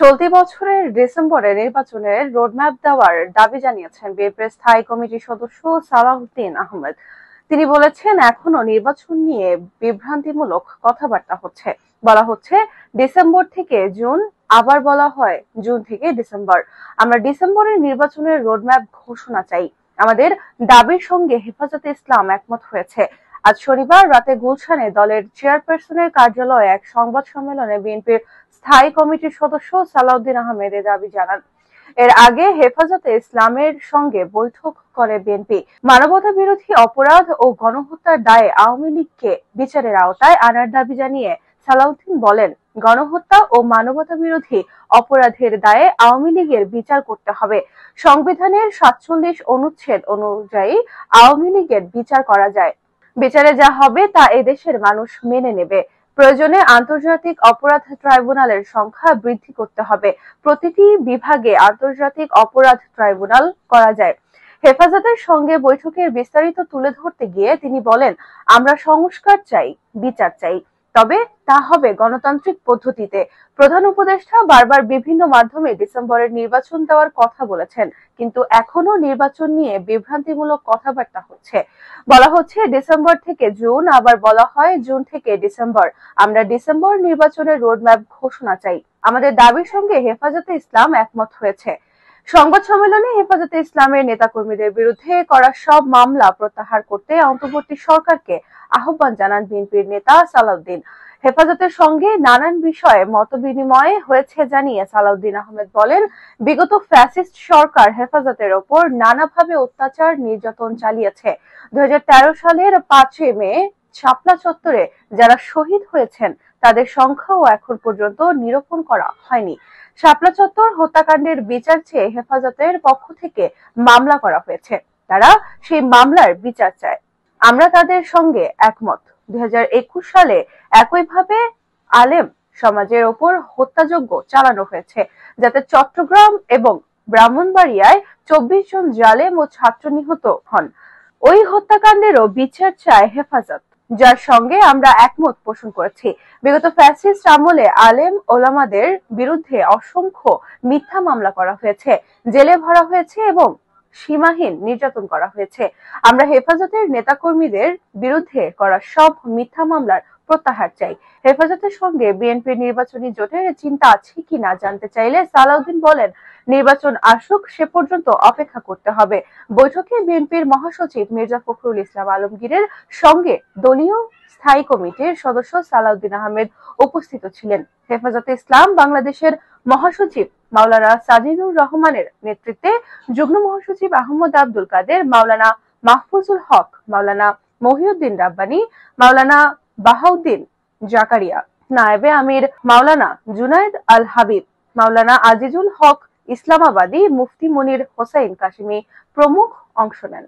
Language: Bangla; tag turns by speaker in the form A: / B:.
A: চলতি বছরের ডিসেম্বরে নির্বাচনের রোডম্যাপ দেওয়ার দাবি জানিয়েছেন বিএনপির স্থায়ী কমিটির সদস্য সালাউদ্দিন আহমেদ। তিনি বলেছেন, এখনো নির্বাচন নিয়ে বিভ্রান্তিমূলক কথাবার্তা হচ্ছে। বলা হচ্ছে ডিসেম্বর থেকে জুন, আবার বলা হয় জুন থেকে ডিসেম্বর। আমরা ডিসেম্বরের নির্বাচনের রোডম্যাপ ঘোষণা চাই। আমাদের দাবির সঙ্গে হেফাজতে ইসলাম একমত হয়েছে। আজ শনিবার রাতে গুলশানে দলের চেয়ারপারসনের কার্যালয়ে এক সংবাদ সম্মেলনে বিএনপির স্থায়ী কমিটির সদস্য সালাউদ্দিন আহমেদ এ দাবি জানান। এর আগে হেফাজতে ইসলামের সঙ্গে বৈঠক করে বিএনপি। মানবতা বিরোধী অপরাধ ও গণহত্যার দায়ে আওয়ামী লীগকে বিচারের আওতায় আনার দাবি জানিয়ে সালাউদ্দিন বলেন, গণহত্যা ও মানবতা বিরোধী অপরাধের দায়ে আওয়ামী লীগের বিচার করতে হবে। সংবিধানের ৪৭ অনুচ্ছেদ অনুযায়ী আওয়ামী লীগের বিচার করা যায়। বিচারে যা হবে তা এদেশের মানুষ মেনে নেবে। প্রয়োজনে আন্তর্জাতিক অপরাধ ট্রাইব্যুনালের সংখ্যা বৃদ্ধি করতে হবে। প্রতিটি বিভাগে আন্তর্জাতিক অপরাধ ট্রাইব্যুনাল করা যায়। হেফাজতের সঙ্গে বৈঠকের বিস্তারিত তুলে ধরতে গিয়ে তিনি বলেন, আমরা সংস্কার চাই, বিচার চাই, তবে তা হবে গণতান্ত্রিক পদ্ধতিতে। প্রধান উপদেষ্টা বারবার বিভিন্ন মাধ্যমে ডিসেম্বরের নির্বাচন দেওয়ার কথা বলেছেন, কিন্তু এখনো নির্বাচন নিয়ে বিভ্রান্তিমূলক কথাবার্তা হচ্ছে। বলা হচ্ছে ডিসেম্বর থেকে জুন, আবার বলা হয় জুন থেকে ডিসেম্বর। আমরা ডিসেম্বর নির্বাচনের রোডম্যাপ ঘোষণা চাই। আমাদের দাবির সঙ্গে হেফাজতে ইসলাম একমত হয়েছে। সংবাদ সম্মেলনে হেফাজতে ইসলামের নেতাকর্মীদের বিরুদ্ধে করা সব মামলা প্রত্যাহার করতে অন্তর্বর্তী সরকারকে আহ্বান জানান বিএনপির নেতা সালাউদ্দিন। হেফাজতের সঙ্গে নানান বিষয়ে মতবিনিময় হয়েছে জানিয়ে সালাউদ্দিন আহমেদ বলেন, বিগত ফ্যাসিস্ট সরকার হেফাজতের ওপর নানাভাবে অত্যাচার নির্যাতন চালিয়েছে। ২০১৩ সালের ৫ মে শাপলা চত্বরে যারা শহীদ হয়েছেন তাদের সংখ্যাও এখন পর্যন্ত নিরূপণ করা হয়নি। শাপলা চত্বর হত্যাকাণ্ডের বিচার চেয়ে হেফাজতের পক্ষ থেকে মামলা করা হয়েছে। তারা সেই মামলার বিচার চায়। আমরা তাদের সঙ্গে একমত। ২০২১ সালে একইভাবে আলেম সমাজের ওপর হত্যাযজ্ঞ চালানো হয়েছে, যাতে চট্টগ্রাম এবং ব্রাহ্মণবাড়িয়ায় ২৪ জন জালেম ও ছাত্র নিহত হন। ওই হত্যাকাণ্ডেরও বিচার চায় হেফাজত, যার সঙ্গে আমরা একমত পোষণ করেছি। বিগত ফ্যাসিস্ট আমলে আলেম ওলামাদের বিরুদ্ধে অসংখ্য মিথ্যা মামলা করা হয়েছে, জেলে ভরা হয়েছে এবং সীমাহীন নির্যাতন করা হয়েছে। আমরা হেফাজতের নেতাকর্মীদের বিরুদ্ধে করা সব মিথ্যা মামলার প্রত্যাহার চাই। হেফাজতের সঙ্গে বিএনপির নির্বাচনী জোটের চিন্তা আছে কিনা জানতে চাইলে সালাউদ্দিন বলেন, নির্বাচন আসুক, সে পর্যন্ত অপেক্ষা করতে হবে। বৈঠকে বিএনপির মহাসচিব মির্জা ফখরুল ইসলাম আলমগীরের সঙ্গে দলীয় স্থায়ী কমিটির সদস্য সালাউদ্দিন আহমেদ উপস্থিত ছিলেন। হেফাজতে ইসলাম বাংলাদেশের মহাসচিব মাওলানা সাজিদুর রহমানের নেতৃত্বে যুগ্ম মহাসচিব আহমদ আব্দুল কাদের, মাওলানা মাহফুজুল হক, মাওলানা মহিউদ্দিন রাব্বানী, মাওলানা বাহাউদ্দিন জাকারিয়া, নায়েবে আমির মাওলানা জুনায়েদ আল হাবিব, মাওলানা আজিজুল হক ইসলামাবাদী, মুফতি মনির হোসাইন কাশিমি প্রমুখ অংশ নেন।